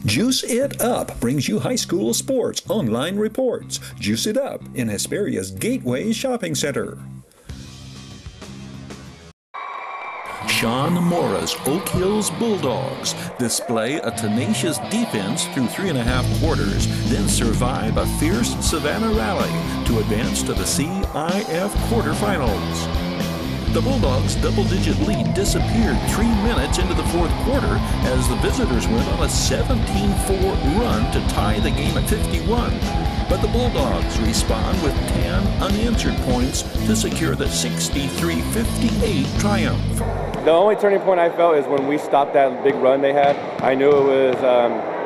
Juice It Up brings you high school sports online reports. Juice It Up in Hesperia's Gateway Shopping Center. Shaun Mora's Oak Hills Bulldogs display a tenacious defense through 3.5 quarters, then survive a fierce Savanna rally to advance to the CIF quarterfinals. The Bulldogs' double-digit lead disappeared 3 minutes into the fourth quarter as the visitors went on a 17-4 run to tie the game at 51. But the Bulldogs respond with 10 unanswered points to secure the 63-58 triumph. The only turning point I felt is when we stopped that big run they had. I knew it was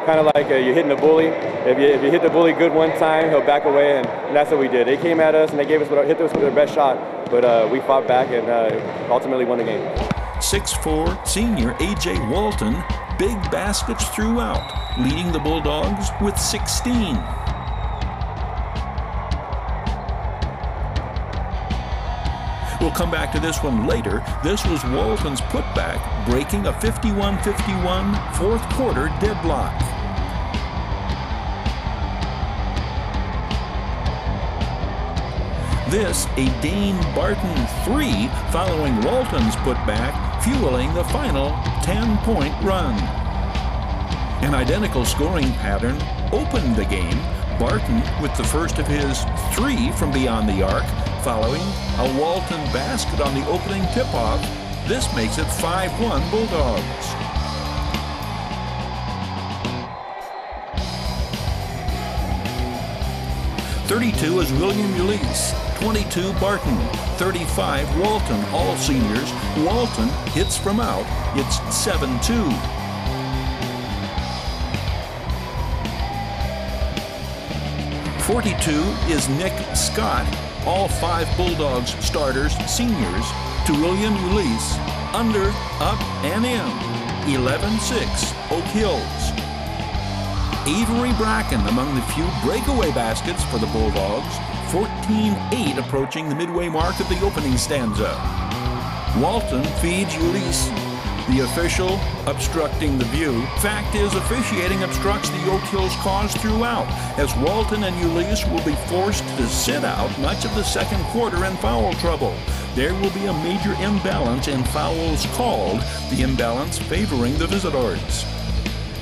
kind of like you're hitting a bully. If you hit the bully good one time, he'll back away, and that's what we did. They came at us and they hit us with their best shot, but we fought back and ultimately won the game. 6'4" senior A.J. Walton, big baskets throughout, leading the Bulldogs with 16. We'll come back to this one later. This was Walton's putback, breaking a 51-51 fourth quarter deadlock. This, a Dane Barton 3 following Walton's putback, fueling the final 10-point run. An identical scoring pattern opened the game, Barton with the first of his 3 from beyond the arc, following a Walton basket on the opening tip-off. This makes it 5-1 Bulldogs. .32 is William Uelese, 22 Barton, 35 Walton, all seniors. Walton hits from out, it's 7-2. .42 is Nick Scott, all 5 Bulldogs starters, seniors, to William Uelese, under, up, and in, 11-6, Oak Hills. Avery Bracken among the few breakaway baskets for the Bulldogs, 14-8 approaching the midway mark of the opening stanza. Walton feeds Uelese. The official obstructing the view. Fact is, officiating obstructs the Oak Hills cause throughout, as Walton and Uelese will be forced to sit out much of the second quarter in foul trouble. There will be a major imbalance in fouls called, the imbalance favoring the visitors.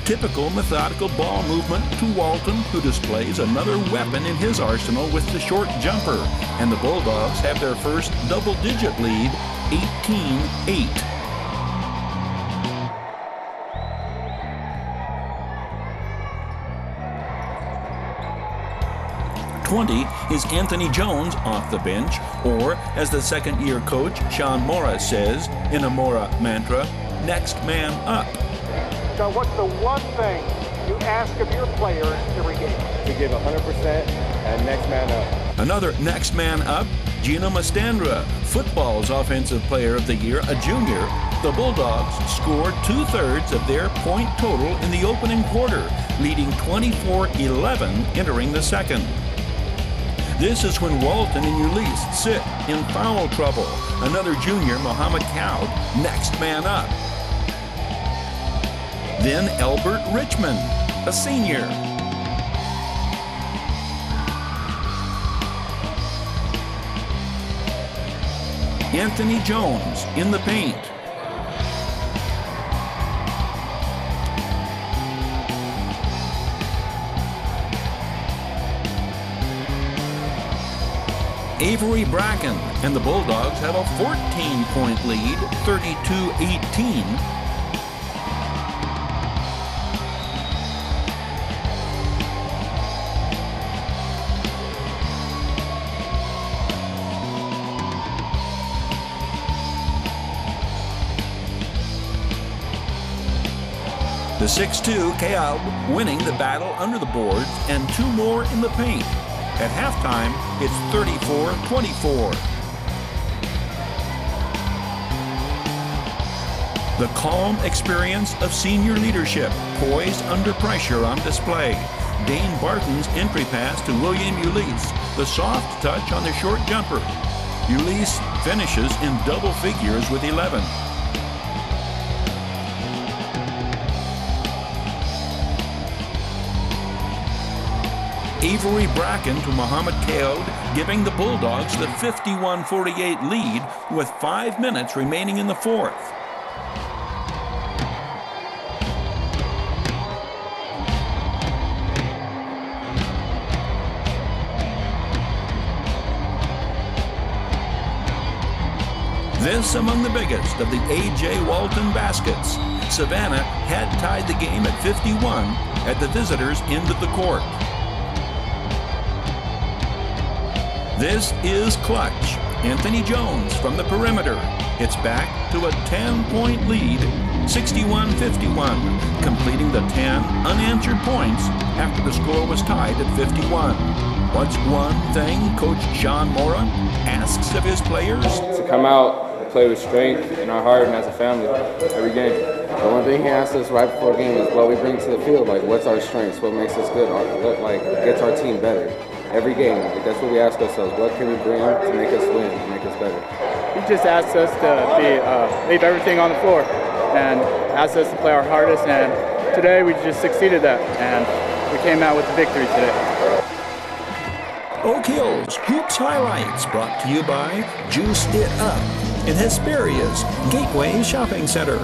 Typical methodical ball movement to Walton, who displays another weapon in his arsenal with the short jumper, and the Bulldogs have their first double-digit lead, 18-8. .20 is Anthony Jones off the bench, or as the second-year coach Shaun Mora says in a Mora mantra, next man up. So what's the one thing you ask of your players every game? To give 100% and next man up. Another next man up, Gino Mastandra, football's offensive player of the year, a junior. The Bulldogs scored 2/3 of their point total in the opening quarter, leading 24-11 entering the second. This is when Walton and Uelese sit in foul trouble. Another junior, Muhammad Cowd, next man up. Then Albert Richmond, a senior. Anthony Jones in the paint. Avery Bracken and the Bulldogs have a 14-point lead, 32-18. The 6'2" Kaab winning the battle under the boards and 2 more in the paint. At halftime, it's 34-24. The calm experience of senior leadership, poised under pressure on display. Dane Barton's entry pass to William Uelese, the soft touch on the short jumper. Uelese finishes in double figures with 11. Avery Bracken to Muhammad Kaod, giving the Bulldogs the 51-48 lead with 5 minutes remaining in the fourth. This among the biggest of the A.J. Walton baskets. Savanna had tied the game at 51 at the visitors' end of the court. This is clutch. Anthony Jones from the perimeter. It's back to a 10-point lead, 61-51, completing the 10 unanswered points after the score was tied at 51. What's one thing Coach Shaun Mora asks of his players? To come out, play with strength in our heart and as a family every game. The one thing he asked us right before the game is what we bring to the field, like what's our strengths, what makes us good, what like gets our team better. Every game, like, that's what we ask ourselves, what can we bring to make us win, to make us better. He just asked us to leave everything on the floor and asked us to play our hardest, and today we just succeeded that, and we came out with the victory today. Oak Hill's Hoops Highlights, brought to you by Juice It Up in Hesperia's Gateway Shopping Center.